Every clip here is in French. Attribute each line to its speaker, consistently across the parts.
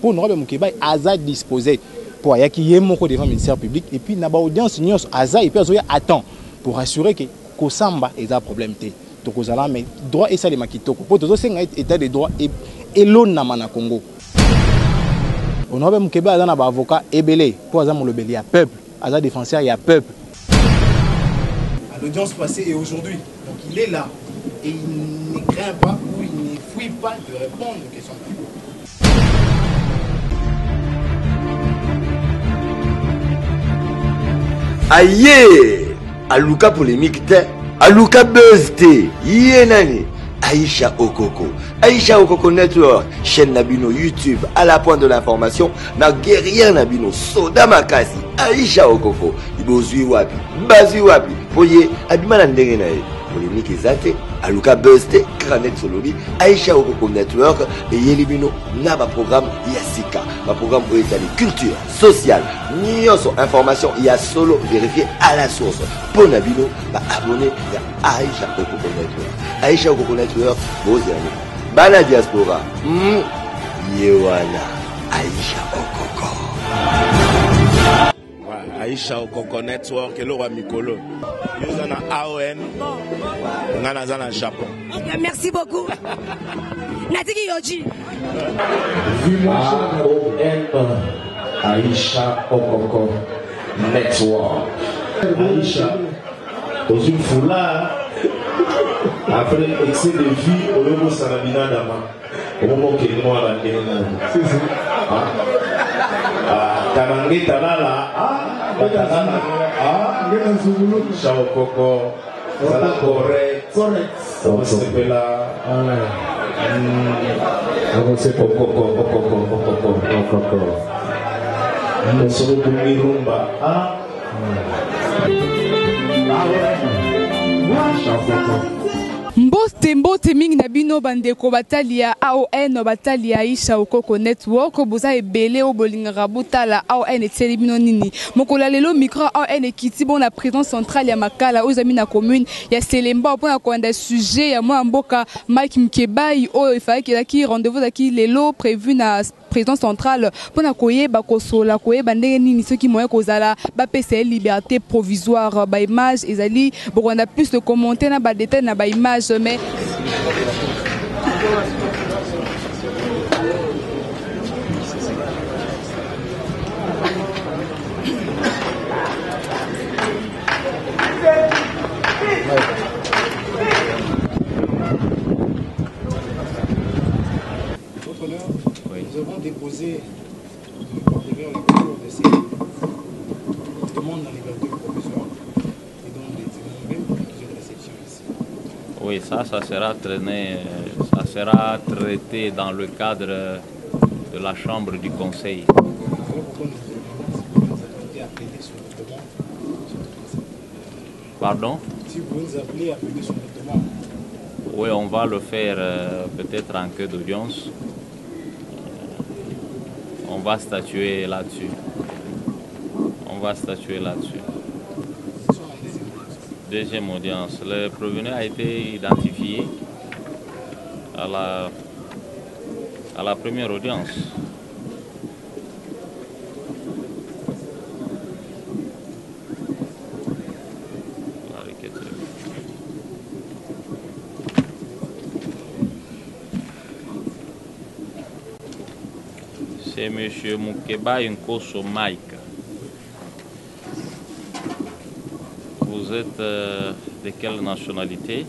Speaker 1: pour Honorable Moukeba Aza disposé pour y qui mon devant ministère public et puis na ba audience nyos Aza et puis Azoya attend pour assurer que Kosamba est un problème té to kozala mais droit et ça les makitoko pour tout ça état de droit et l'on na mana Congo. Honorable Moukeba Aza na ba avocat ebelé pour Aza mon lebeli à peuple Aza défenseur il y a peuple. À l'audience passée et aujourd'hui donc il est là et il ne craint pas ou il ne fuit pas de répondre aux questions.
Speaker 2: Aïe, Aluka polémique te, Aluka buzz te, Yenani, Aïcha Okoko, Aïcha Okoko Network, chaîne Nabino YouTube, à la pointe de l'information, na guerrière Nabino, Soda Makasi, Aïcha Okoko, Ibozui Wapi, Bazui Wapi, Voyez, Abimana Nderenae, polémique ezate, Aluka buzz te, Kranet Solobi, Aïcha Okoko Network, et Yelibino, Naba programme Yassika, ma programme pour étaler culture, sociale, Nyonso, information, il y a solo vérifié à la source. Pour Nabino, bah abonné à Aïcha Okoko Network. Aïcha Okoko Network, vos amis. Bana diaspora, Yewana, Aïcha Okoko.
Speaker 3: Aïcha Okoko Network, et le roi Mikolo. Nous avons AON, nous avons Japon.
Speaker 4: Merci beaucoup. Natiki Yoji.
Speaker 5: AON, Aïcha Okoko Network. Aïcha, aux une foulard, après excès de vie, au niveau Sanabina Dama, au moment qu'il est noir à la guerre. Tanangé Tanala, Chao Koko, Sala correct, on s'appelle là. C'est Koko. Nous sommes pour Mirumba.
Speaker 6: Mbote mingi na bino bandeko batali ya AON batali ya Aïcha Okoko Network boza ebele o bolingaka botala AON eteli bino nini mokola lelo micro AON ekiti bon la présence centrale ya makala ozami na commune ya Selemba pour na konda sujet ya mwa mboka Mike Mkebai o ifaki rendez-vousaki lelo prévu na président central pour na koyeba kosola koyeba ndenge nini soki moyen kozala ba pesa liberté provisoire ba image ezali on a plus de commentaires na ba détails na ba image mais
Speaker 1: nous avons déposé devant la cour de ces demandes de liberté provisoire et donc des même accusés de réception ici.
Speaker 7: Oui, ça sera traité dans le cadre de la chambre du conseil.
Speaker 1: Voilà pourquoi nous vous appelez à plaider sur notre demande.
Speaker 7: Pardon?
Speaker 1: Si vous nous appelez à plaider sur notre demande.
Speaker 7: Oui, on va le faire peut-être en queue d'audience. On va statuer là-dessus. Deuxième audience. Le prévenu a été identifié à la première audience. C'est M. Moukeba Nkoso Mike. Vous êtes de quelle nationalité?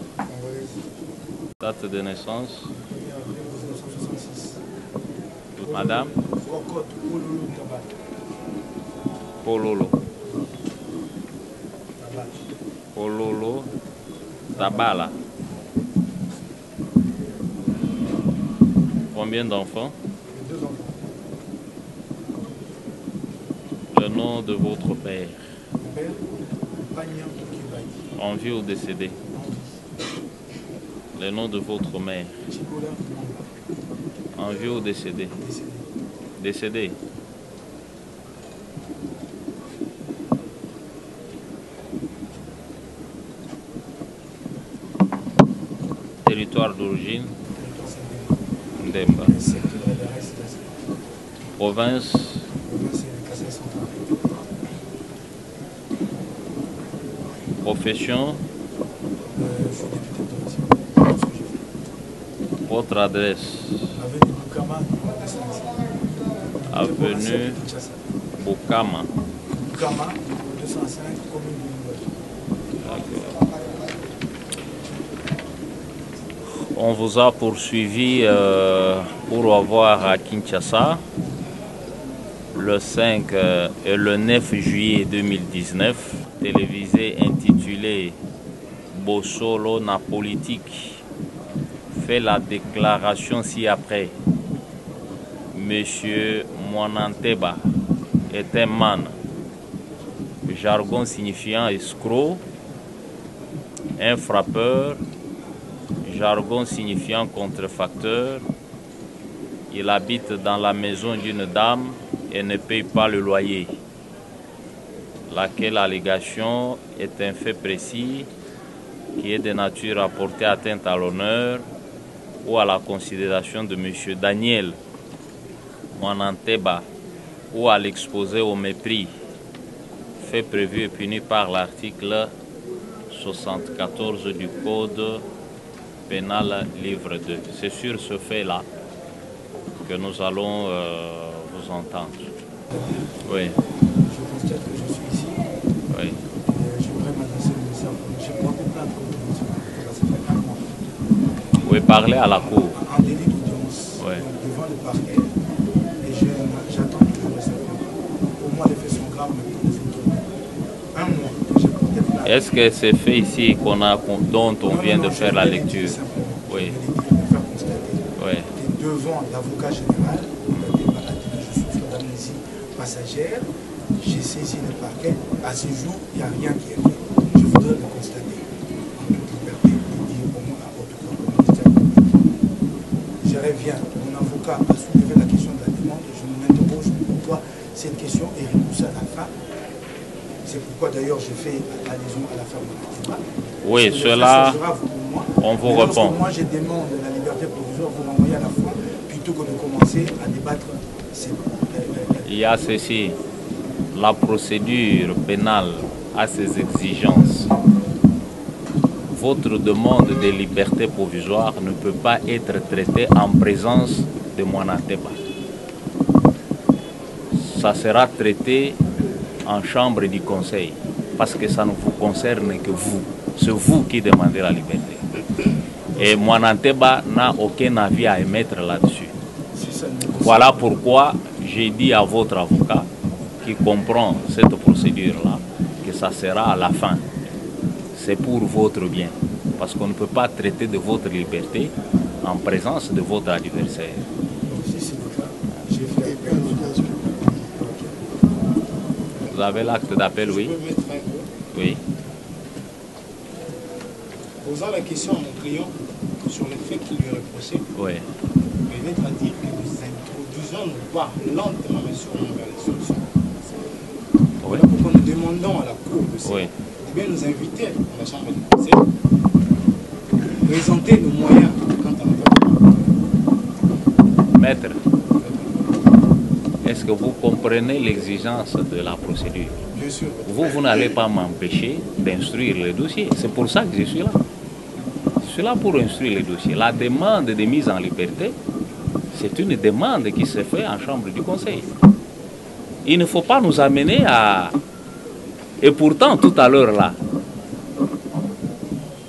Speaker 7: Date de naissance? Madame? Pololo. Pololo Tabala. Combien d'enfants?
Speaker 1: 2 enfants.
Speaker 7: Le nom de votre père?
Speaker 1: Mon père, Banyam Moukeba.
Speaker 7: En vie ou décédé? Le nom de votre mère?
Speaker 1: Chibola Mamba.
Speaker 7: En vie ou décédé? Décédé. Territoire d'origine? Ndemba. Province. Profession. Votre adresse. Avenue Bukama.
Speaker 8: Bukama, 205, commune de Louis.
Speaker 7: On vous a poursuivi pour avoir à Kinshasa le 5 et le 9 juillet 2019, télévisé intitulé Bosolo na politique fait la déclaration ci-après. Monsieur Mwananteba est un man, jargon signifiant escroc, un frappeur, jargon signifiant contrefacteur. Il habite dans la maison d'une dame et ne paye pas le loyer. Laquelle allégation est un fait précis qui est de nature à porter atteinte à l'honneur ou à la considération de M. Daniel Mwananteba ou à l'exposer au mépris, fait prévu et puni par l'article 74 du Code pénal livre 2. C'est sur ce fait-là que nous allons vous entendre. Oui.
Speaker 8: Je constate que je suis ici.
Speaker 7: Oui.
Speaker 8: Je voudrais m'adresser au ministère. J'ai porté plainte contre le ministère. Ça fait un mois.
Speaker 7: Oui, parlez à la cour.
Speaker 8: En délit d'audience,
Speaker 7: Oui.
Speaker 8: devant le parquet. Et j'attends toujours le cerveau. Pour moi, les faits sont graves, mais pour les autres, un mois que j'ai porté plainte.
Speaker 7: Est-ce que c'est fait ici dont on vient de faire la lecture? Oui. Oui.
Speaker 8: Devant l'avocat général, je souffre d'amnésie passagère, j'ai saisi le parquet. À ce jour, il n'y a rien qui est fait. Je voudrais le constater en toute liberté et dire au moins à haute voix. Je reviens. Mon avocat a soulevé la question de la demande et je m'interroge pourquoi cette question est repoussée à la fin. C'est pourquoi d'ailleurs je fais allusion à l'affaire Mwananteba.
Speaker 7: Oui, cela, on vous répond.
Speaker 8: Moi, je demande la liberté provisoire, vous m'envoyez à la fois, plutôt que de commencer à débattre.
Speaker 7: Il y a ceci. La procédure pénale a ses exigences. Votre demande de liberté provisoire ne peut pas être traitée en présence de Mwananteba. Ça sera traité en chambre du conseil, parce que ça ne vous concerne que vous. C'est vous qui demandez la liberté. Et Mwananteba n'a aucun avis à émettre là-dessus. Voilà pourquoi j'ai dit à votre avocat, qui comprend cette procédure-là, que ça sera à la fin. C'est pour votre bien. Parce qu'on ne peut pas traiter de votre liberté en présence de votre adversaire. Vous avez l'acte d'appel, oui? Oui.
Speaker 1: Posant la question à mon client sur les faits qui lui est reproché,
Speaker 7: oui.
Speaker 1: il est à dire que nous introduisons nos pas lentement mais sûrement vers les solutions. Voilà pourquoi nous demandons à la Cour de bien nous inviter à la Chambre du Conseil, présenter nos moyens quant à notre acte.
Speaker 7: Maître, est-ce que vous comprenez l'exigence de la procédure?
Speaker 1: Bien sûr.
Speaker 7: Vous n'allez pas m'empêcher d'instruire le dossier. C'est pour ça que je suis là. Je suis là pour instruire le dossier. La demande de mise en liberté, c'est une demande qui se fait en chambre du conseil. Il ne faut pas nous amener à... Et pourtant, tout à l'heure là,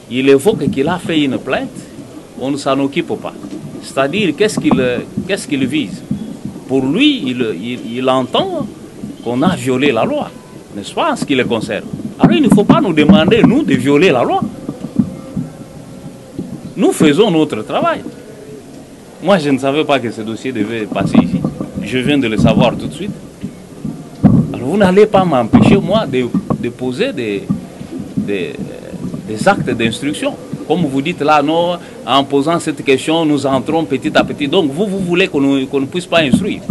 Speaker 7: il évoque qu'il a fait une plainte, on ne s'en occupe pas. C'est-à-dire, qu'est-ce qu'il vise? Pour lui, il entend qu'on a violé la loi, n'est-ce pas, en ce qui le concerne. Alors il ne faut pas nous demander, nous, de violer la loi. Nous faisons notre travail. Moi, je ne savais pas que ce dossier devait passer ici. Je viens de le savoir tout de suite. Alors vous n'allez pas m'empêcher, moi, de poser des actes d'instruction. Comme vous dites là, non, en posant cette question, nous entrons petit à petit. Donc vous voulez qu'on ne puisse pas instruire.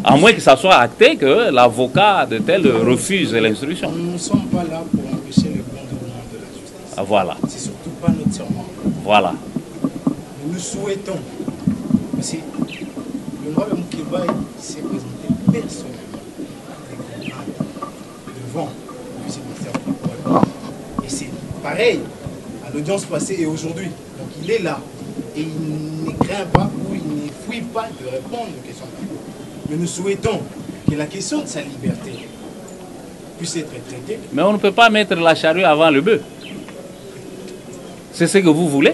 Speaker 7: À moins que ça soit acté que l'avocat de tel refuse l'instruction.
Speaker 1: Nous ne sommes pas là pour empêcher le bon déroulement de la justice.
Speaker 7: Ah, voilà.
Speaker 1: C'est surtout pas notre serment.
Speaker 7: Voilà.
Speaker 1: Nous souhaitons, parce que le droit de Moukibaï
Speaker 8: s'est présenté personnellement devant l'officier ministère public. Et c'est pareil à l'audience passée et aujourd'hui. Donc il est là et il ne craint pas ou il ne fuit pas de répondre aux questions de la Cour. Mais nous souhaitons que la question de sa liberté puisse être traitée.
Speaker 7: Mais on ne peut pas mettre la charrue avant le bœuf. C'est ce que vous voulez?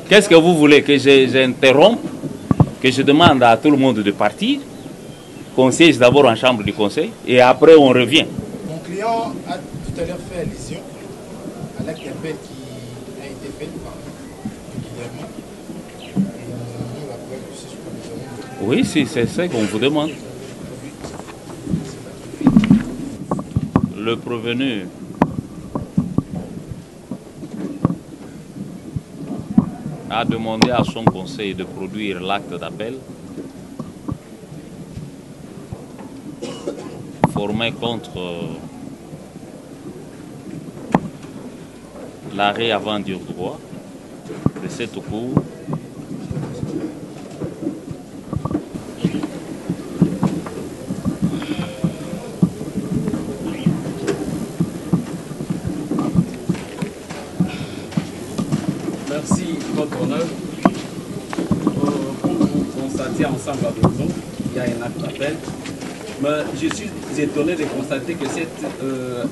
Speaker 7: Qu'est-ce que vous voulez? Que j'interrompe? Que je demande à tout le monde de partir? Qu'on siège d'abord en chambre du conseil et après on revient?
Speaker 8: Mon client a tout à l'heure fait allusion à l'acte d'appel qui a été fait par Guillermo. Et nous avons la preuve aussi sur que nous avons...
Speaker 7: Oui, si, c'est ce qu'on vous demande. Le prévenu a demandé à son conseil de produire l'acte d'appel formé contre l'arrêt avant du droit de cette cour
Speaker 9: Merci, votre honneur. Comme vous constatez ensemble avec nous, il y a un acte d'appel. Mais je suis étonné de constater que cet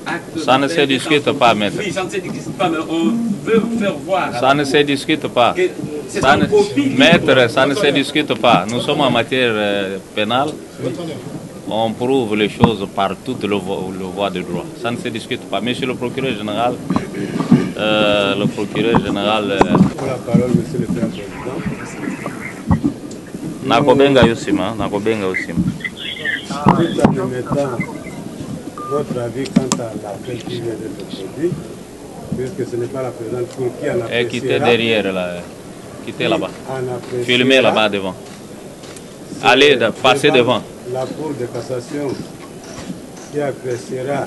Speaker 9: acte...
Speaker 7: Ça ne se discute pas, maître.
Speaker 9: Oui, ça ne se discute pas, mais on veut faire voir...
Speaker 7: Ça ne se discute pas. Maître, ça ne se discute pas. Nous sommes en matière pénale. On prouve les choses par toute le voie de droit. Ça ne se discute pas. Monsieur le procureur général... le procureur général...
Speaker 10: Pour la parole, monsieur le président.
Speaker 7: Nakobenga Yosima, Nakobenga Yosima.
Speaker 10: Tout en émettant votre avis quant à l'appel qui vient d'être produit, puisque ce n'est pas la présidente Cour qui en appréciera.
Speaker 7: Et quittez derrière, là. Quittez là-bas. Filmez là-bas devant. Allez, passez devant.
Speaker 10: La Cour de cassation qui appréciera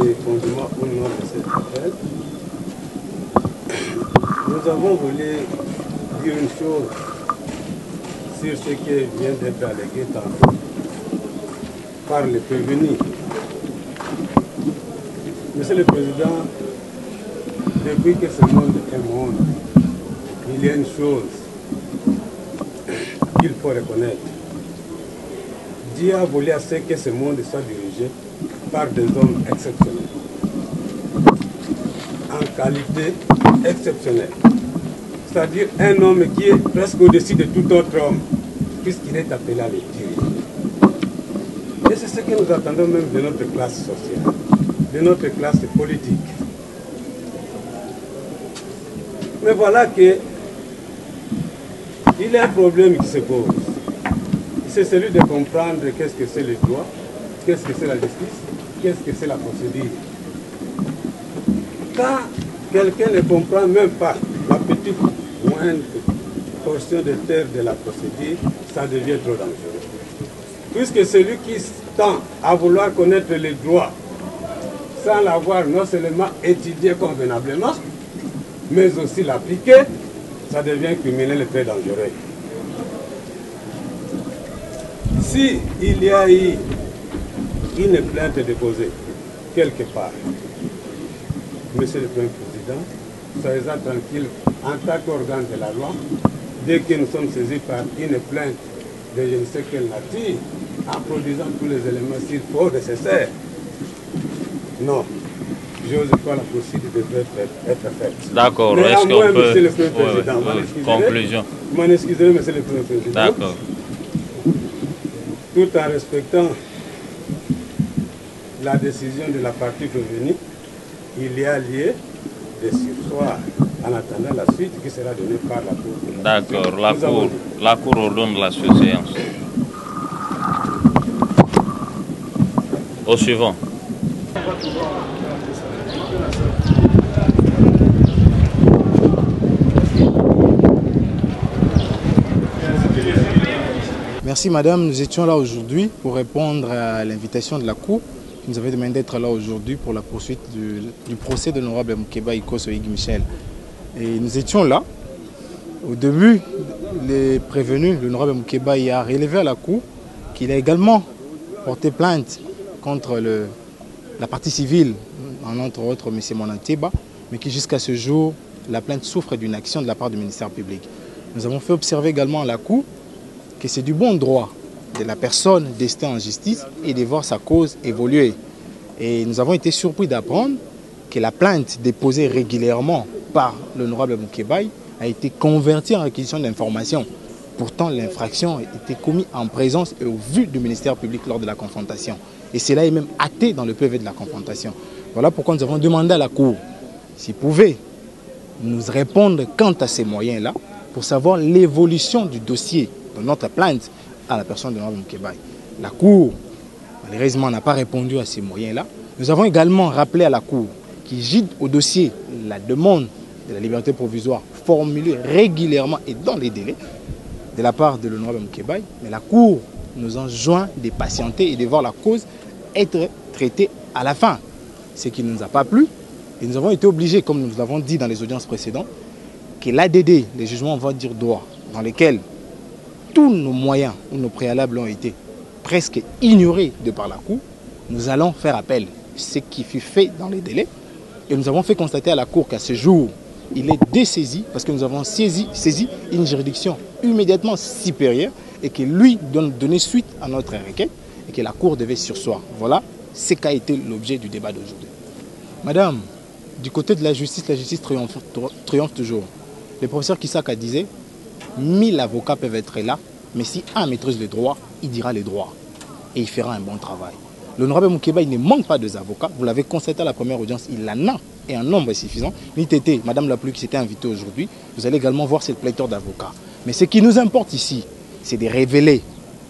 Speaker 10: les fondements ou non de cet appel. Nous avons voulu dire une chose sur ce qui vient d'être allégué tantôt par les prévenus. Monsieur le Président, depuis que ce monde est monde, il y a une chose qu'il faut reconnaître. Dieu a voulu à ce que ce monde soit dirigé par des hommes exceptionnels, en qualité exceptionnelle. C'est-à-dire un homme qui est presque au-dessus de tout autre homme, puisqu'il est appelé à le diriger. Et c'est ce que nous attendons même de notre classe sociale, de notre classe politique. Mais voilà que il y a un problème qui se pose. C'est celui de comprendre qu'est-ce que c'est le droit, qu'est-ce que c'est la justice, qu'est-ce que c'est la procédure. Quand quelqu'un ne comprend même pas la petite moindre portion de terre de la procédure, ça devient trop dangereux. Puisque celui qui tend à vouloir connaître les droits sans l'avoir non seulement étudié convenablement, mais aussi l'appliquer, ça devient criminel et très dangereux. Si il y a eu une plainte déposée quelque part, Monsieur le Premier Président, soyez-en tranquille, en tant qu'organe de la loi, dès que nous sommes saisis par une plainte de je ne sais quelle nature, en produisant tous les éléments s'il faut nécessaires, non, j'ose croire la procédure devrait être faite.
Speaker 7: D'accord, est-ce qu'on peut...
Speaker 10: Monsieur le Premier Président,
Speaker 7: conclusion.
Speaker 10: Vous m'en excusez, Monsieur le Premier Président.
Speaker 7: D'accord.
Speaker 10: Tout en respectant la décision de la partie prévenue, il y a lieu de surseoir en attendant la suite qui sera donnée par la Cour.
Speaker 7: D'accord, la Cour ordonne la surséance. Au suivant.
Speaker 1: Merci madame, nous étions là aujourd'hui pour répondre à l'invitation de la Cour qui nous avait demandé d'être là aujourd'hui pour la poursuite du procès de l'honorable Moukeba Ikosso Higues Michel. Et nous étions là Au début, les prévenus, l'honorable Moukébaï a relevé à la Cour qu'il a également porté plainte contre la partie civile, entre autres M. Monanteba, mais qui jusqu'à ce jour, la plainte souffre d'une action de la part du ministère public. Nous avons fait observer également à la Cour que c'est du bon droit de la personne destinée en justice et de voir sa cause évoluer. Et nous avons été surpris d'apprendre que la plainte déposée régulièrement par l'honorable Moukébaï a été convertie en réquisition d'informations. Pourtant, l'infraction a été commise en présence et au vu du ministère public lors de la confrontation. Et cela est même acté dans le PV de la confrontation. Voilà pourquoi nous avons demandé à la Cour s'il pouvait nous répondre quant à ces moyens-là pour savoir l'évolution du dossier de notre plainte à la personne de l'honorable Moukébaï. La Cour, malheureusement, n'a pas répondu à ces moyens-là. Nous avons également rappelé à la Cour qui gîte au dossier la demande de la liberté provisoire formulée régulièrement et dans les délais de la part de l'honorable Moukébaï, mais la Cour nous enjoint de patienter et de voir la cause être traitée à la fin. Ce qui ne nous a pas plu, et nous avons été obligés, comme nous l'avons dit dans les audiences précédentes, que l'ADD, les jugements vont dire droit, dans lesquels tous nos moyens ou nos préalables ont été presque ignorés de par la Cour, nous allons faire appel, ce qui fut fait dans les délais, et nous avons fait constater à la Cour qu'à ce jour, il est dessaisi parce que nous avons saisi une juridiction immédiatement supérieure et que lui donner suite à notre requête et que la Cour devait surseoir. Voilà ce qu'a été l'objet du débat d'aujourd'hui. Madame, du côté de la justice triomphe toujours. Le professeur Kisaka disait 1000 avocats peuvent être là, mais si un maîtrise le droit, il dira le droit et il fera un bon travail. L'honorable Moukébaï ne manque pas d'avocats, vous l'avez constaté à la première audience, il en a et un nombre suffisant. L'ITT, Madame la pluie qui s'était invitée aujourd'hui, vous allez également voir cette pléthore d'avocats. Mais ce qui nous importe ici, c'est de révéler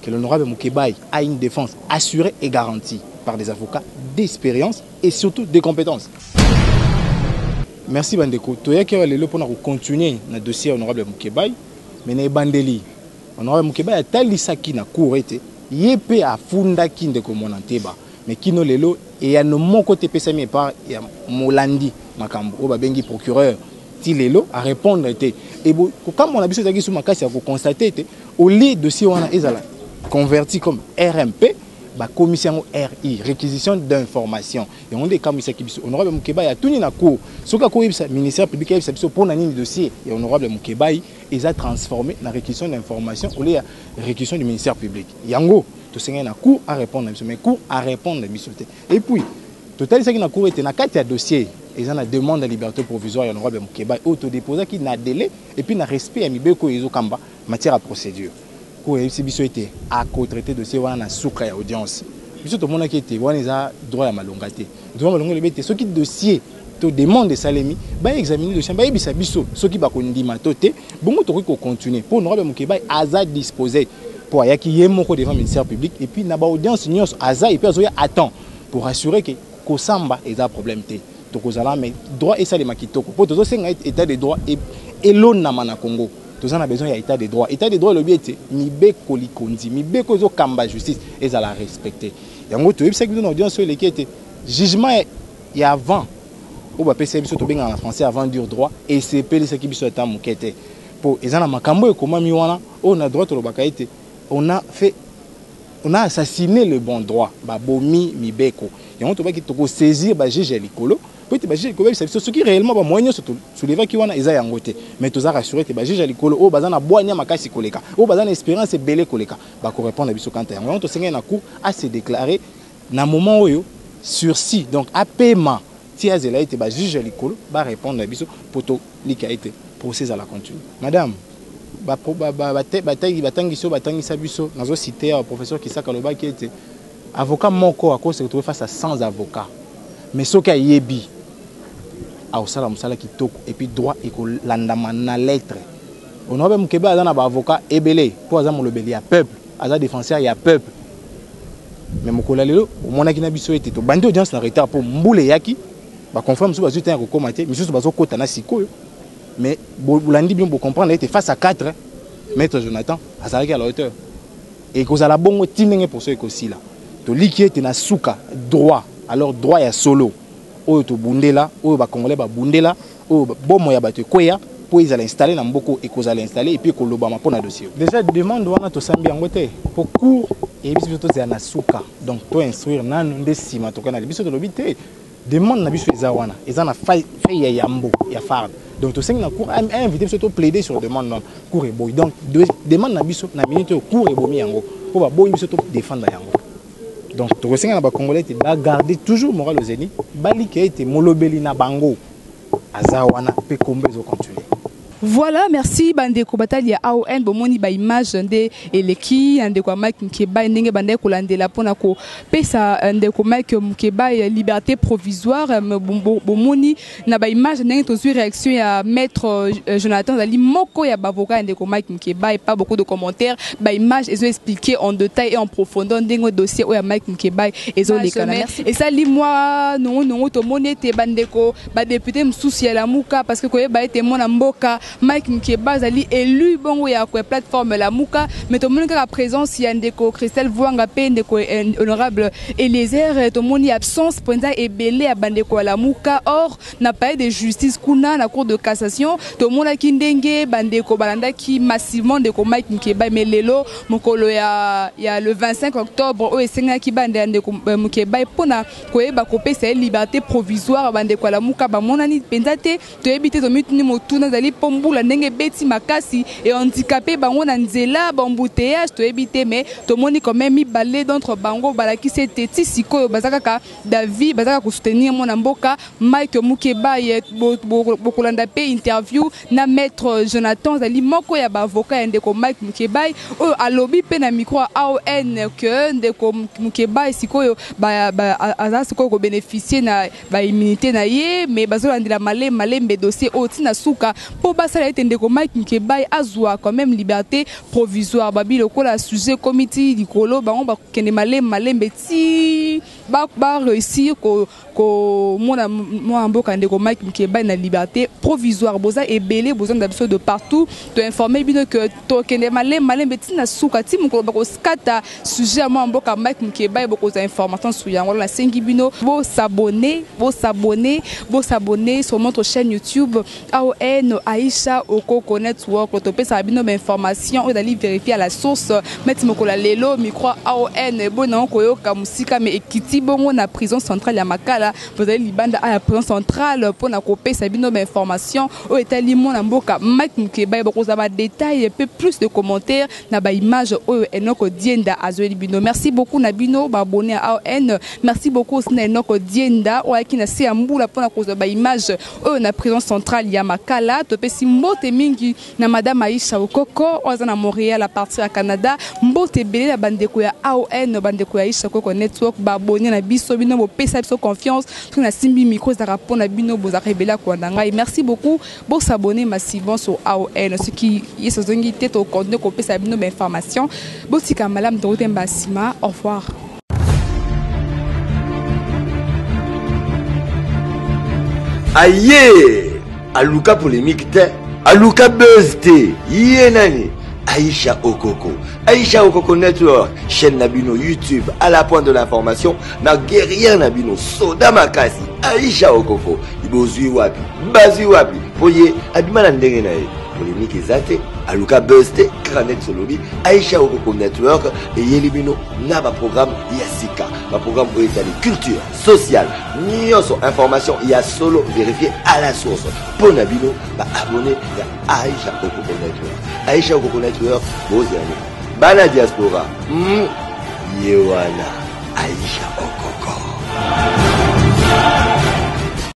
Speaker 1: que l'honorable Moukébaï a une défense assurée et garantie par des avocats d'expérience et surtout de compétences. Merci Bandeko. Toya qui est là pour continuer le dossier honorable Moukébaï, mais ne bandeli. Honorable Moukébaï a talisaki na cour été, yépe a funda ki ndeko Monanteba. Mais kino lelo et ya no mon côté pesami par ya Molandi makambo o babengi procureur ti lelo a répondre était et comme on a biso zaki sous makasi ya ko constater té au lieu dossier wana ezala converti comme RMP ba commission RI réquisition d'information et on dit comme ça qui biso honorable Moukébaï a tuni na cour soka ko yebisa ministère public yebisa biso pour nani dossier et honorable Moukébaï ils a transformé la réquisition d'information au lieu de réquisition du ministère public yango to senga na cour à répondre mais cour à répondre biso. Et puis total ça qui na cour était na carte dossier ils ont la demande de liberté provisoire et honorable Moukébaï auto-déposé qui n'a délai et puis na respect à mibeko ezo kamba matière à procédure. Cour et biso était à co-traiter dossier wana na souka ya audience. Biso to mona qui était wana za droit à malongate. Droit malongo le bete ce qui dossier to demande de Salemi ba examiner dossier ba yebisa biso ce qui ba ko ndima toté bongo to ko continuer pour honorable Moukébaï aza disposer pour y accueillir mon devant le ministère public et puis na ba audience nyos aza et puis azoya attend pour assurer que Kosamba est un problème té to kozala mais droit et ça les makitoko pour to senga état de droit et l'on na mana Congo tous on a besoin d'état de droit le biete mibeko likondi mibeko zo kamba justice et ça la respecter yango to yebisa que dans audience sur les qui était jugement et avant au ba pesa biso to benga en français avant dire droit et c'est peli ce qui biso ta mukete pour ezana makambo e koma mi wana on a droit to lobaka été on a assassiné le bon droit ba bomi mibeko yango to ba ki to ko saisir ba juge likolo peut-être ba juge likolo c'est ce qui réellement ba moyen surtout soulever ki wana eza yango te mais to za rassurer te ba juge likolo o bazana boanya makasi koleka o bazana espérance belé koleka ba ko répondre biso quand yango to senga na cour a se déclarer na moment oyo sursis donc à paiement si azela été ba juge likolo ba répondre biso poto lika été procès à la continue. Madame batangisa biso nazo citer au professeur Kisaka Loba qui était avocat moko à cause se retrouver face à 100 avocats mais soki yebi a osala musala kitoko et puis droit et ko landama na lettre honorable Moukébaï azana ba avocat ebele pour aza molobeli ya peuple aza défenseur ya peuple mais mokola lelo omona ki na biso ete to bandi audience na retard pour mbule yaki ba confirme so bazo tenir ko komate mais so bazo kota na sikoyo mais Bolandi bien pour comprendre était face à 4 maître Jonathan azalaki à la hauteur et kozala bongo tinenge pour ceux aussi là to liki était na souka droit alors droit ya solo oyo to bundela oyo ba congolais ba bundela oyo bomo ya bato koya pour ils allaient installer dans beaucoup et qu'ils allaient installer et puis qu'on l'obama pour le dossier. Déjà demande on a tout sambi en côté pour cours et puis surtout c'est un souka donc toi instruire nan des cima to kana biso to lobité demande na biso ezawana ezana fait ya yambo ya farde donc tout ça na cours invité surtout plaider sur demande non cours et boy donc demande na biso na minute cours et bomi yango pour ba boy biso to défendre yango donc tout ça na ba congolais te ba garder toujours moral au zénith bali ke été molobeli na bango azawana pe kombezo continuer.
Speaker 6: Voilà, merci bandeko batali ya AON bomoni ba image nde eleki ndeko Mike Mukeba ndenge bande ko landela pona ko pesa ndeko Mike Mukeba liberté provisoire bomoni na ba image ndenge tozui réaction ya maître Jonathan Zali moko ya bavocat ndeko Mike Mukeba et pas beaucoup de commentaires ba image ils ont expliqué en détail et en profondeur ndenge dossier o ya Mike Mukeba ezo lekana et ça li moi non to monete bandeko ba député msusi ya lamuka parce que koyeba ete mona mboka Mike Mukeba zali élu bongo ya kwa plateforme la muka mais to moni ka présence ya ndeko Christelle Vuanga pe ndeko honorable Eliezer to moni absence penza ebele ya bandeko la muka or n'a pas de justice kuna na cour de cassation to mona kindenge bandeko balanda ki massivement ndeko Mike Mukeba mais lelo mokolo ya le 25 octobre o esenga ki bande ndeko Mukeba pona koyeba kopesa liberté provisoire bandeko la muka ba monani penza te to ebite to mituni motuna zali mbula ndenge beti makasi et handicapé bango na nzela bambouteillage to ebité mais to moni quand même mibale d'entre bango balaki c'était sikoyo bazaka David bazaka ko soutenir mon mboka Mike Mukeba ye bokolanda pe interview na maître Jonathan Zali moko ya bavocat ndeko Mike Mukeba o alobi pe na micro AON que ndeko Mukeba sikoyo aza sikoyo ko bénéficier na ba immunité na ye mais bazolandila malembe dossier o tina suka po ça a été ndeko Mike Mukeba azwa quand même liberté provisoire babi lokola sujet comité likolo bango ba kende malembe ti ba réussir ko mona mboka ndeko Mike Mukeba na liberté provisoire boza ebele besoin d'absolu de partout to informer bino que to kende malembe ti na suka ti mukolo ba ko skata sujet mboka Mike Mukeba e boko za information sur yango la sengi bino bo s'abonner sur notre chaîne YouTube AON Aïcha Okoko Network topesa bino information o dali vérifier à la source mettre mokola lelo micro AON bona koyoka musika mais ekiti bongo na prison centrale ya Makala vous allez libanda à la prison centrale pour na kopesa bino information o etali mona mboka Mike Mukeba boko za ba détails peu plus de commentaires na ba image o enoko dienda azweli bino merci beaucoup na bino ba abonné à AON merci beaucoup na enoko dienda o akina se ambula pour na koza ba image o na prison centrale ya Makala topesi mbote mingi na madame Aïcha Okoko oza na Montréal à partir à Canada mbote belé la bandeko ya AON bandeko ya Aïcha Okoko Network ba abonné na biso bino bo pesa biso confiance tout na simbi micro za rapport na bino bo za rebela ko ndanga merci beaucoup bo s'abonner massivement sur AON ce qui yeso zongi tete au contenu ko pesa bino ba information bo tika malam de Rotemba Sima au revoir.
Speaker 2: Aïe Aluka polémique te Aluka buzz te Yenani Aïcha Okoko Network chaîne Nabino YouTube à la pointe de l'information na guerrière Nabino Soda Makasi Aïcha Okoko ibozui wapi bazui wapi poye abimana ndenge na ye polémique ezate Aluka buzz te Kranet Solobi Aïcha Okoko Network et Yelibino na ba programme Yasika ba programme pour étaler culture sociale nyonso information ya solo vérifier à la source pour Nabino ba abonné à Aïcha Okoko Network Aïcha Okoko Network bozani bana diaspora yewana Aïcha Okoko